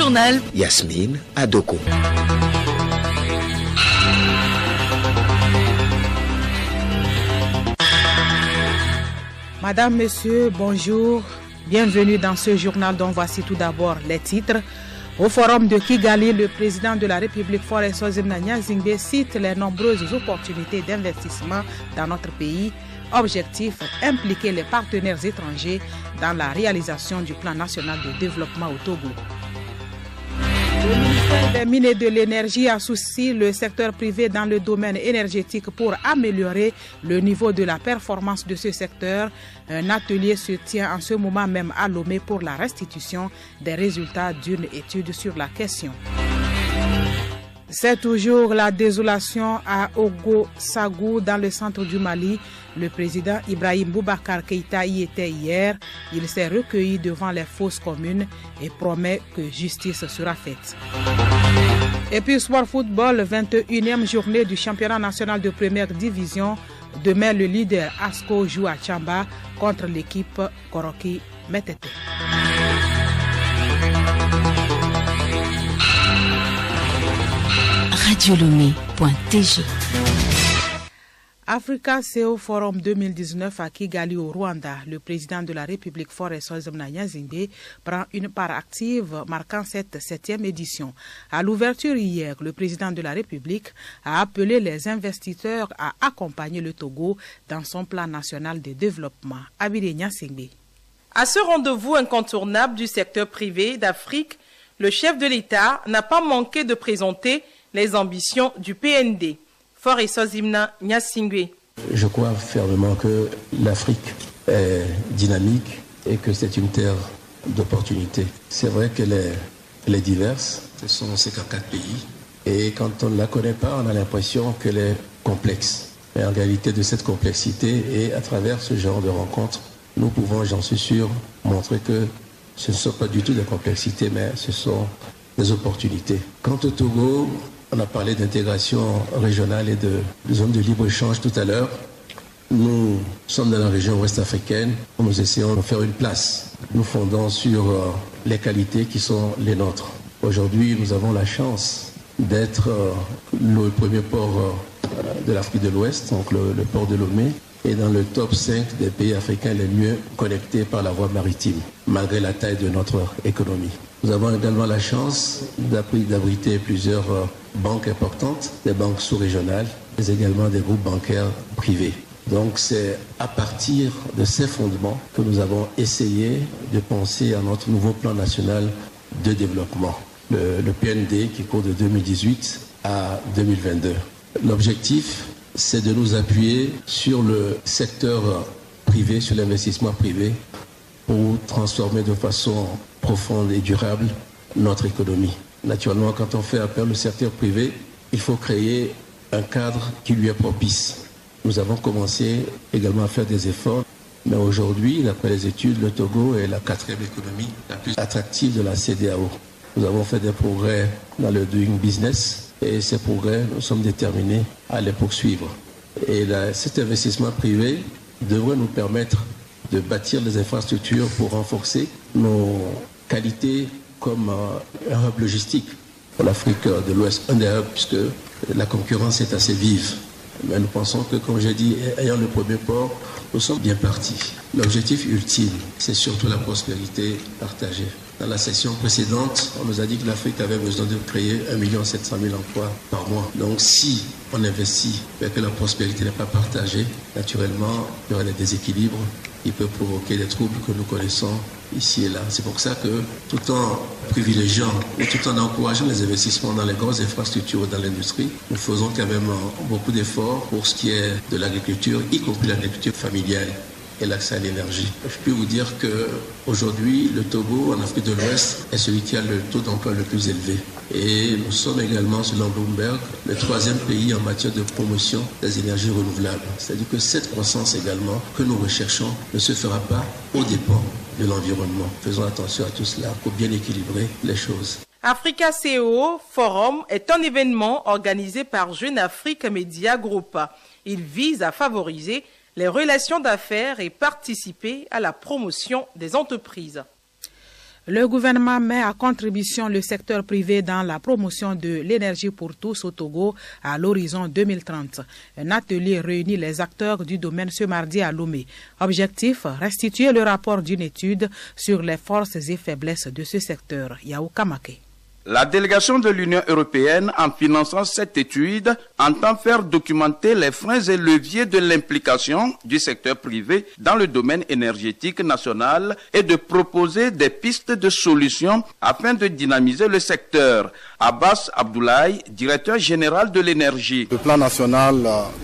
journal. Yasmine Adoko. Madame, Monsieur, bonjour. Bienvenue dans ce journal dont voici tout d'abord les titres. Au forum de Kigali, le président de la République Faure Sozimna Gnassingbé cite les nombreuses opportunités d'investissement dans notre pays. Objectif, impliquer les partenaires étrangers dans la réalisation du plan national de développement au Togo. Le ministère des Mines et de l'Énergie associe le secteur privé dans le domaine énergétique pour améliorer le niveau de la performance de ce secteur. Un atelier se tient en ce moment même à Lomé pour la restitution des résultats d'une étude sur la question. C'est toujours la désolation à Ogo-Sagou dans le centre du Mali. Le président Ibrahim Boubacar Keïta y était hier. Il s'est recueilli devant les fosses communes et promet que justice sera faite. Et puis sport football, 21e journée du championnat national de première division. Demain, le leader Asco joue à Tchamba contre l'équipe Koroki Metete. Radiolomé.tg. Africa CEO Forum 2019 à Kigali au Rwanda. Le président de la République Faure Sozimna Gnassingbé prend une part active marquant cette 7e édition. À l'ouverture hier, le président de la République a appelé les investisseurs à accompagner le Togo dans son plan national de développement. Abidé Gnassingbé. À ce rendez-vous incontournable du secteur privé d'Afrique, le chef de l'État n'a pas manqué de présenter les ambitions du PND. Faure Sozimna Gnassingbé. Je crois fermement que l'Afrique est dynamique et que c'est une terre d'opportunités. C'est vrai qu'elle est diverse, ce sont 54 pays, et quand on ne la connaît pas, on a l'impression qu'elle est complexe. Mais en réalité, de cette complexité, et à travers ce genre de rencontres, nous pouvons, j'en suis sûr, montrer que ce ne sont pas du tout des complexités, mais ce sont des opportunités. Quant au Togo, on a parlé d'intégration régionale et de zone de libre-échange tout à l'heure. Nous sommes dans la région ouest africaine où nous essayons de faire une place. Nous fondons sur les qualités qui sont les nôtres. Aujourd'hui, nous avons la chance d'être le premier port de l'Afrique de l'Ouest, donc le port de Lomé, et dans le top 5 des pays africains les mieux connectés par la voie maritime, malgré la taille de notre économie. Nous avons également la chance d'abriter plusieurs banques importantes, des banques sous-régionales, mais également des groupes bancaires privés. Donc c'est à partir de ces fondements que nous avons essayé de penser à notre nouveau plan national de développement, le PND qui court de 2018 à 2022. L'objectif, c'est de nous appuyer sur le secteur privé, sur l'investissement privé, pour transformer de façon profonde et durable notre économie. Naturellement, quand on fait appel au secteur privé, il faut créer un cadre qui lui est propice. Nous avons commencé également à faire des efforts, mais aujourd'hui, d'après les études, le Togo est la 4e économie la plus attractive de la CEDEAO. Nous avons fait des progrès dans le doing business et ces progrès, nous sommes déterminés à les poursuivre. Et cet investissement privé devrait nous permettre de bâtir des infrastructures pour renforcer nos qualités comme un hub logistique pour l'Afrique de l'Ouest, un des hubs, puisque la concurrence est assez vive. Mais nous pensons que, comme j'ai dit, ayant le premier port, nous sommes bien partis. L'objectif ultime, c'est surtout la prospérité partagée. Dans la session précédente, on nous a dit que l'Afrique avait besoin de créer 1 700 000 emplois par mois. Donc si on investit et que la prospérité n'est pas partagée, naturellement, il y aura des déséquilibres qui peuvent provoquer des troubles que nous connaissons ici et là. C'est pour ça que, tout en privilégiant et tout en encourageant les investissements dans les grosses infrastructures dans l'industrie, nous faisons quand même beaucoup d'efforts pour ce qui est de l'agriculture, y compris l'agriculture familiale et l'accès à l'énergie. Je peux vous dire qu'aujourd'hui, le Togo, en Afrique de l'Ouest, est celui qui a le taux d'emploi le plus élevé. Et nous sommes également, selon Bloomberg, le 3e pays en matière de promotion des énergies renouvelables. C'est-à-dire que cette croissance également que nous recherchons ne se fera pas aux dépens de l'environnement. Faisons attention à tout cela pour bien équilibrer les choses. Africa CEO Forum est un événement organisé par Jeune Afrique Media Group. Il vise à favoriser les relations d'affaires et participer à la promotion des entreprises. Le gouvernement met à contribution le secteur privé dans la promotion de l'énergie pour tous au Togo à l'horizon 2030. Un atelier réunit les acteurs du domaine ce mardi à Lomé. Objectif, restituer le rapport d'une étude sur les forces et faiblesses de ce secteur. Yao Kamake. La délégation de l'Union européenne, en finançant cette étude, entend faire documenter les freins et leviers de l'implication du secteur privé dans le domaine énergétique national et de proposer des pistes de solutions afin de dynamiser le secteur. Abbas Abdoulaye, directeur général de l'énergie. Le plan national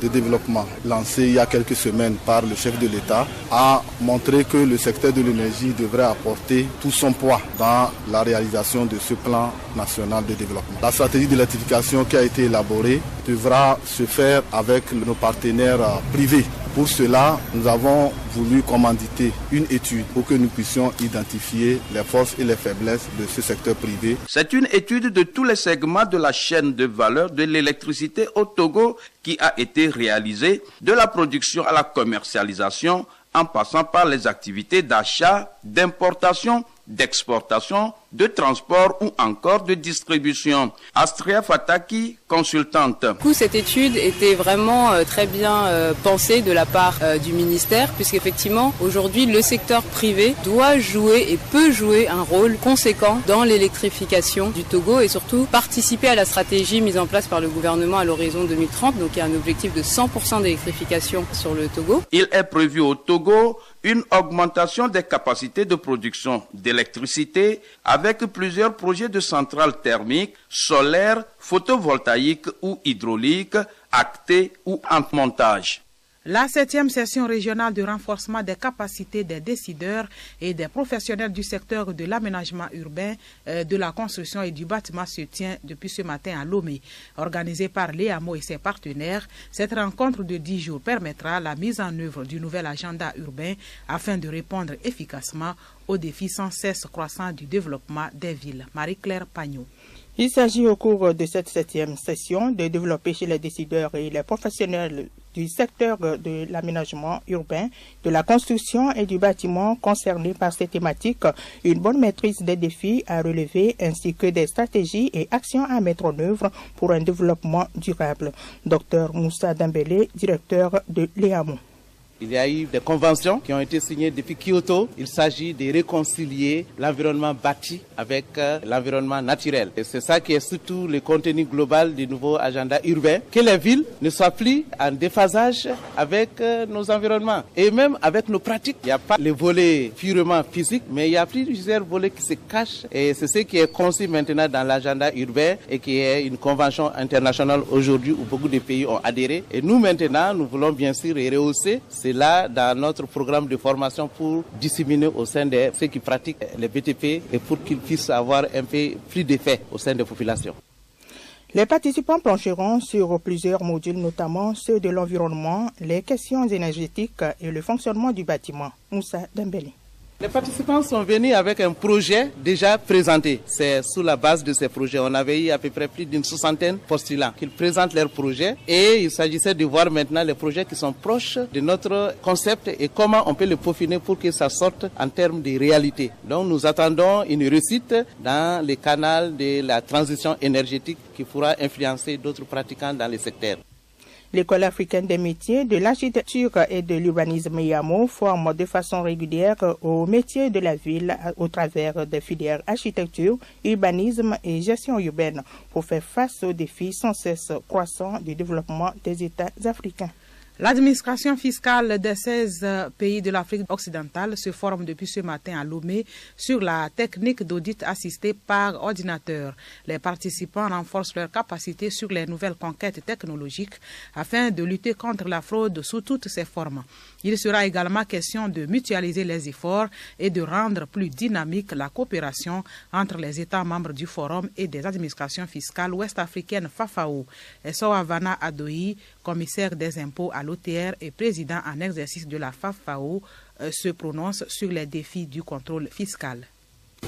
de développement lancé il y a quelques semaines par le chef de l'État a montré que le secteur de l'énergie devrait apporter tout son poids dans la réalisation de ce plan national de développement. La stratégie d'électrification qui a été élaborée devra se faire avec nos partenaires privés. Pour cela, nous avons voulu commanditer une étude pour que nous puissions identifier les forces et les faiblesses de ce secteur privé. C'est une étude de tous les segments de la chaîne de valeur de l'électricité au Togo qui a été réalisée, de la production à la commercialisation, en passant par les activités d'achat, d'importation, d'exportation, de transport ou encore de distribution. Astria Fataki, consultante. Cette étude était vraiment très bien pensée de la part du ministère, puisqu'effectivement, aujourd'hui, le secteur privé doit jouer et peut jouer un rôle conséquent dans l'électrification du Togo et surtout participer à la stratégie mise en place par le gouvernement à l'horizon 2030. Donc, il y a un objectif de 100% d'électrification sur le Togo. Il est prévu au Togo une augmentation des capacités de production d'électricité avec plusieurs projets de centrales thermiques, solaires, photovoltaïques ou hydrauliques, actés ou en montage. La 7e session régionale de renforcement des capacités des décideurs et des professionnels du secteur de l'aménagement urbain, de la construction et du bâtiment se tient depuis ce matin à Lomé. Organisée par l'EAMO et ses partenaires, cette rencontre de 10 jours permettra la mise en œuvre du nouvel agenda urbain afin de répondre efficacement aux défis sans cesse croissants du développement des villes. Marie-Claire Pagnot. Il s'agit au cours de cette 7e session de développer chez les décideurs et les professionnels du secteur de l'aménagement urbain, de la construction et du bâtiment concernés par ces thématiques, une bonne maîtrise des défis à relever ainsi que des stratégies et actions à mettre en œuvre pour un développement durable. Dr Moussa Dembélé, directeur de l'EAMO. Il y a eu des conventions qui ont été signées depuis Kyoto. Il s'agit de réconcilier l'environnement bâti avec l'environnement naturel. Et c'est ça qui est surtout le contenu global du nouveau agenda urbain. Que les villes ne soient plus en déphasage avec nos environnements et même avec nos pratiques. Il n'y a pas le volet purement physique, mais il y a plusieurs volets qui se cachent. Et c'est ce qui est conçu maintenant dans l'agenda urbain et qui est une convention internationale aujourd'hui où beaucoup de pays ont adhéré. Et nous maintenant, nous voulons bien sûr rehausser là dans notre programme de formation pour disséminer au sein de ceux qui pratiquent les BTP et pour qu'ils puissent avoir un peu plus d'effet au sein des populations. Les participants plancheront sur plusieurs modules, notamment ceux de l'environnement, les questions énergétiques et le fonctionnement du bâtiment. Moussa Dembélé. Les participants sont venus avec un projet déjà présenté. C'est sous la base de ces projets. On avait eu à peu près plus d'une 60aine postulants qui présentent leurs projets. Et il s'agissait de voir maintenant les projets qui sont proches de notre concept et comment on peut le peaufiner pour que ça sorte en termes de réalité. Donc nous attendons une réussite dans le canal de la transition énergétique qui pourra influencer d'autres pratiquants dans le secteur. L'École africaine des métiers, de l'architecture et de l'urbanisme IAMO forme de façon régulière aux métiers de la ville au travers des filières architecture, urbanisme et gestion urbaine pour faire face aux défis sans cesse croissants du développement des États africains. L'administration fiscale des 16 pays de l'Afrique occidentale se forme depuis ce matin à Lomé sur la technique d'audit assisté par ordinateur. Les participants renforcent leurs capacités sur les nouvelles conquêtes technologiques afin de lutter contre la fraude sous toutes ses formes. Il sera également question de mutualiser les efforts et de rendre plus dynamique la coopération entre les États membres du Forum et des administrations fiscales ouest-africaines FAFAO. Essoavana Adoyi, commissaire des impôts à l'OTR et président en exercice de la FAFAO, se prononce sur les défis du contrôle fiscal.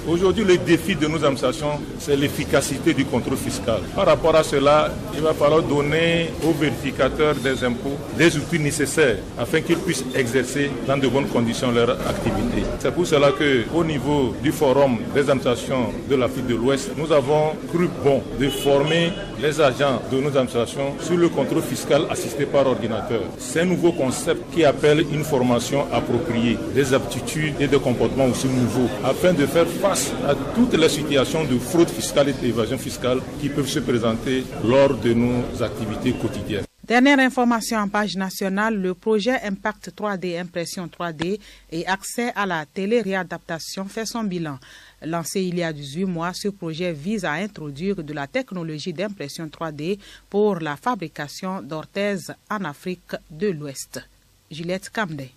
Aujourd'hui, le défi de nos administrations, c'est l'efficacité du contrôle fiscal. Par rapport à cela, il va falloir donner aux vérificateurs des impôts des outils nécessaires afin qu'ils puissent exercer dans de bonnes conditions leur activité. C'est pour cela qu'au niveau du Forum des administrations de l'Afrique de l'Ouest, nous avons cru bon de former les agents de nos administrations sur le contrôle fiscal assisté par ordinateur. C'est un nouveau concept qui appelle une formation appropriée, des aptitudes et des comportements aussi nouveaux, afin de faire face à toutes les situations de fraude fiscale et d'évasion fiscale qui peuvent se présenter lors de nos activités quotidiennes. Dernière information en page nationale, le projet Impact 3D, impression 3D et accès à la télé-réadaptation fait son bilan. Lancé il y a 18 mois, ce projet vise à introduire de la technologie d'impression 3D pour la fabrication d'orthèses en Afrique de l'Ouest. Juliette Kamde.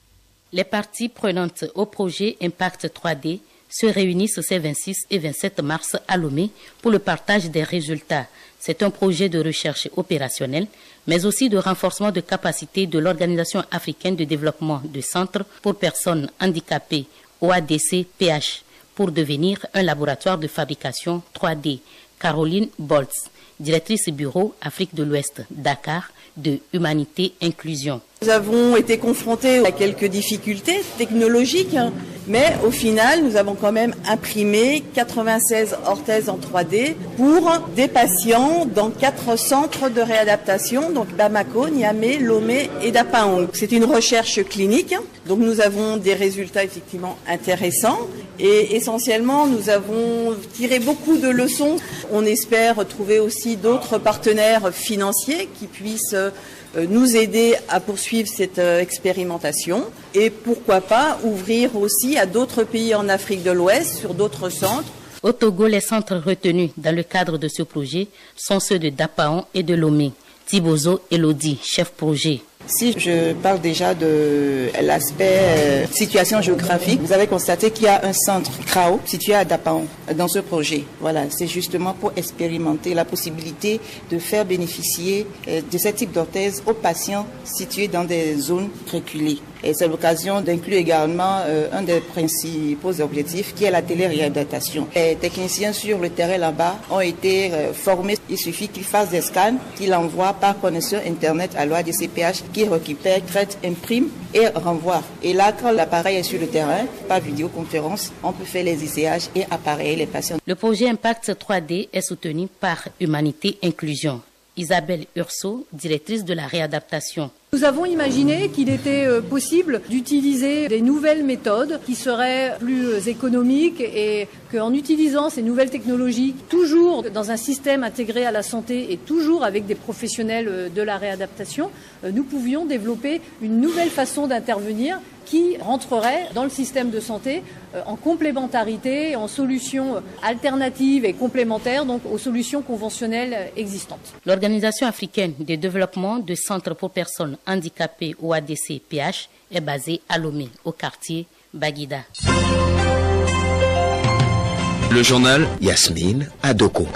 Les parties prenantes au projet Impact 3D se réunissent ces 26 et 27 mars à Lomé pour le partage des résultats. C'est un projet de recherche opérationnelle, mais aussi de renforcement de capacité de l'Organisation africaine de développement de centres pour personnes handicapées, OADC-PH, pour devenir un laboratoire de fabrication 3D. Caroline Boltz, directrice bureau Afrique de l'Ouest, Dakar, de Humanité Inclusion. Nous avons été confrontés à quelques difficultés technologiques, mais au final, nous avons quand même imprimé 96 orthèses en 3D pour des patients dans 4 centres de réadaptation, donc Bamako, Niamey, Lomé et Dapaong. C'est une recherche clinique, donc nous avons des résultats effectivement intéressants et essentiellement, nous avons tiré beaucoup de leçons. On espère trouver aussi d'autres partenaires financiers qui puissent nous aider à poursuivre cette expérimentation et pourquoi pas ouvrir aussi à d'autres pays en Afrique de l'Ouest sur d'autres centres. Au Togo, les centres retenus dans le cadre de ce projet sont ceux de Dapaon et de Lomé. Thibozo Elodie, chef projet. Si je parle déjà de l'aspect situation géographique, vous avez constaté qu'il y a un centre CRAO situé à Dapaon dans ce projet. Voilà, c'est justement pour expérimenter la possibilité de faire bénéficier de ce type d'orthèse aux patients situés dans des zones reculées. Et c'est l'occasion d'inclure également un des principaux objectifs qui est la télé-réadaptation. Les techniciens sur le terrain là-bas ont été formés. Il suffit qu'ils fassent des scans, qu'ils envoient par connexion Internet à l'OADC-PH qui récupère, traite, imprime et renvoie. Et là, quand l'appareil est sur le terrain, par vidéoconférence, on peut faire les essayages et appareiller les patients. Le projet Impact 3D est soutenu par Humanité Inclusion. Isabelle Urso, directrice de la réadaptation. Nous avons imaginé qu'il était possible d'utiliser des nouvelles méthodes qui seraient plus économiques et qu'en utilisant ces nouvelles technologies, toujours dans un système intégré à la santé et toujours avec des professionnels de la réadaptation, nous pouvions développer une nouvelle façon d'intervenir qui rentrerait dans le système de santé en complémentarité, en solutions alternatives et complémentaires donc aux solutions conventionnelles existantes. L'Organisation africaine de développement de centres pour personnes handicapées OADC-PH est basée à Lomé, au quartier Baguida. Le journal Yasmine Adoko.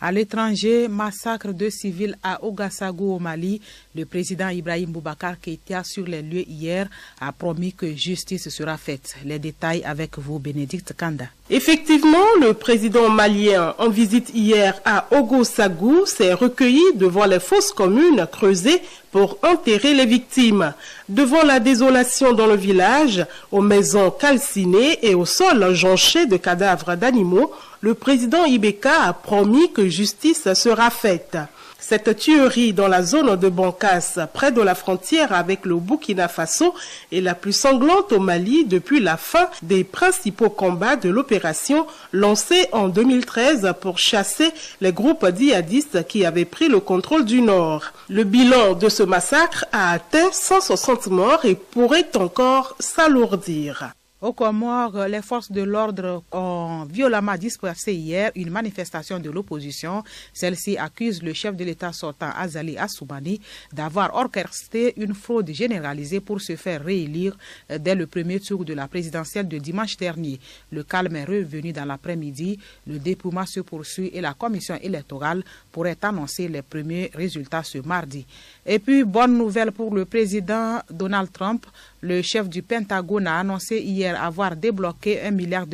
À l'étranger, massacre de civils à Ouagassogou au Mali. Le président Ibrahim Boubacar Keïta sur les lieux hier a promis que justice sera faite. Les détails avec vous, Bénédicte Kanda. Effectivement, le président malien en visite hier à Ouagassogou s'est recueilli devant les fosses communes creusées pour enterrer les victimes. Devant la désolation dans le village, aux maisons calcinées et au sol jonché de cadavres d'animaux, le président Ibeka a promis que justice sera faite. Cette tuerie dans la zone de Bankas, près de la frontière avec le Burkina Faso, est la plus sanglante au Mali depuis la fin des principaux combats de l'opération lancée en 2013 pour chasser les groupes djihadistes qui avaient pris le contrôle du Nord. Le bilan de ce massacre a atteint 160 morts et pourrait encore s'alourdir. Au Comores, les forces de l'ordre ont violemment dispersé hier une manifestation de l'opposition. Celle-ci accuse le chef de l'État sortant Azali Assoumani d'avoir orchestré une fraude généralisée pour se faire réélire dès le premier tour de la présidentielle de dimanche dernier. Le calme est revenu dans l'après-midi, le dépouillement se poursuit et la commission électorale pourrait annoncer les premiers résultats ce mardi. Et puis, bonne nouvelle pour le président Donald Trump. Le chef du Pentagone a annoncé hier avoir débloqué $1 milliard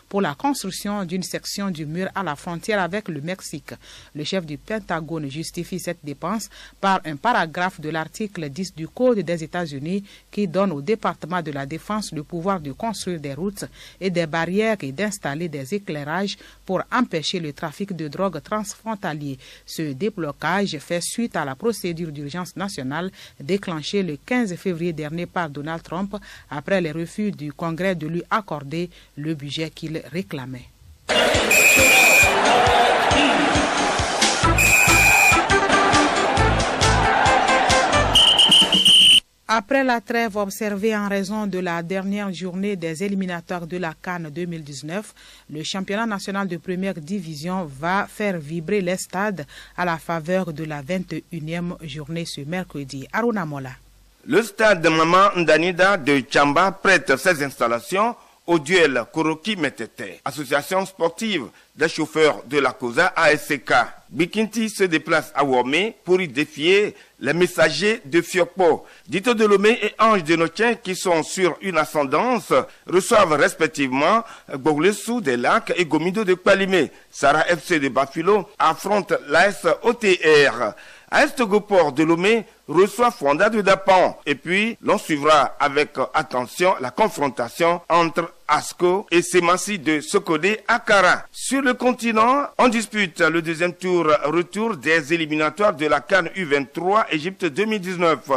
pour la construction d'une section du mur à la frontière avec le Mexique. Le chef du Pentagone justifie cette dépense par un paragraphe de l'article 10 du Code des États-Unis qui donne au département de la Défense le pouvoir de construire des routes et des barrières et d'installer des éclairages pour empêcher le trafic de drogue transfrontalier. Ce déblocage fait suite à la procédure d'urgence nationale déclenchée le 15 février dernier par Donald Trump après les refus du Congrès de lui accorder le budget qu'il réclamait. Après la trêve observée en raison de la dernière journée des éliminatoires de la CAN 2019, le championnat national de première division va faire vibrer les stades à la faveur de la 21e journée ce mercredi. Aruna Mola. Le stade Maman Ndanida de Tchamba prête ses installations au duel Koroki-Metete, association sportive des chauffeurs de la COSA ASCK. Bikinti se déplace à Womé pour y défier les messagers de Fiokpo. Dito Delomé et Ange de Notien, qui sont sur une ascendance, reçoivent respectivement Goglesou des Lacs et Gomido de Kpalimé. Sarah FC de Bafilo affronte l'AS OTR. AS Togoport de Lomé reçoit Fonda de Dapan. Et puis, l'on suivra avec attention la confrontation entre Asco et Semassi de Sokodé Akara. Sur le continent, on dispute le deuxième retour des éliminatoires de la CAN U23 Égypte 2019.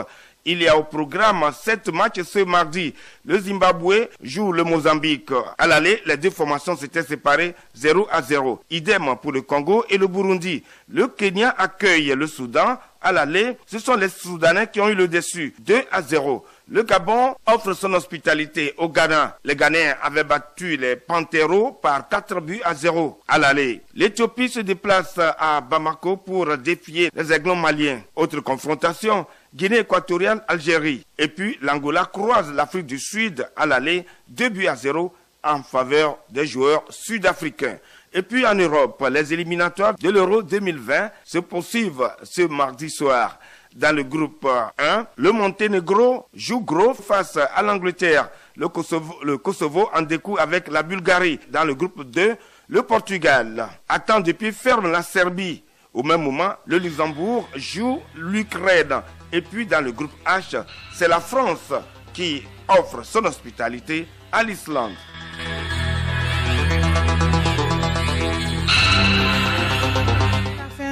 Il y a au programme 7 matchs ce mardi. Le Zimbabwe joue le Mozambique. À l'aller, les deux formations s'étaient séparées 0-0. Idem pour le Congo et le Burundi. Le Kenya accueille le Soudan. À l'aller, ce sont les Soudanais qui ont eu le dessus. 2-0. Le Gabon offre son hospitalité au Ghana. Les Ghanéens avaient battu les Panteros par 4-0 à l'aller. L'Éthiopie se déplace à Bamako pour défier les Aiglons maliens. Autre confrontation, Guinée équatoriale, Algérie. Et puis l'Angola croise l'Afrique du Sud à l'aller 2-0 en faveur des joueurs sud-africains. Et puis en Europe, les éliminatoires de l'Euro 2020 se poursuivent ce mardi soir. Dans le groupe 1, le Monténégro joue gros face à l'Angleterre. Le Kosovo en découle avec la Bulgarie. Dans le groupe 2, le Portugal attend depuis ferme la Serbie. Au même moment, le Luxembourg joue l'Ukraine. Et puis dans le groupe H, c'est la France qui offre son hospitalité à l'Islande.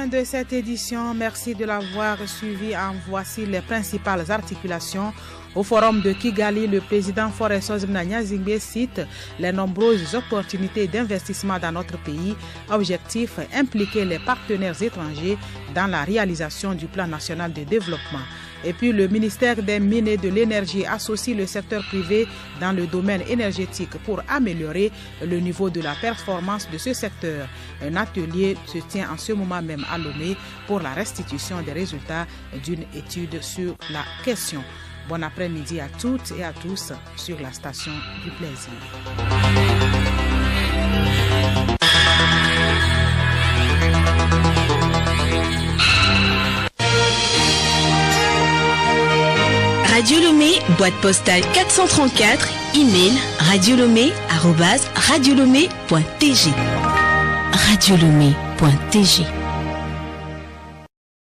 De cette édition, merci de l'avoir suivi. En voici les principales articulations. Au forum de Kigali, le président Faure Sozimna Gnazingbe cite les nombreuses opportunités d'investissement dans notre pays. Objectif, impliquer les partenaires étrangers dans la réalisation du plan national de développement. Et puis le ministère des Mines et de l'Énergie associe le secteur privé dans le domaine énergétique pour améliorer le niveau de la performance de ce secteur. Un atelier se tient en ce moment même à Lomé pour la restitution des résultats d'une étude sur la question. Bon après-midi à toutes et à tous sur la station du plaisir. Radio Lomé, boîte postale 434, email radiolomé@radiolomé.tg. radiolomé.tg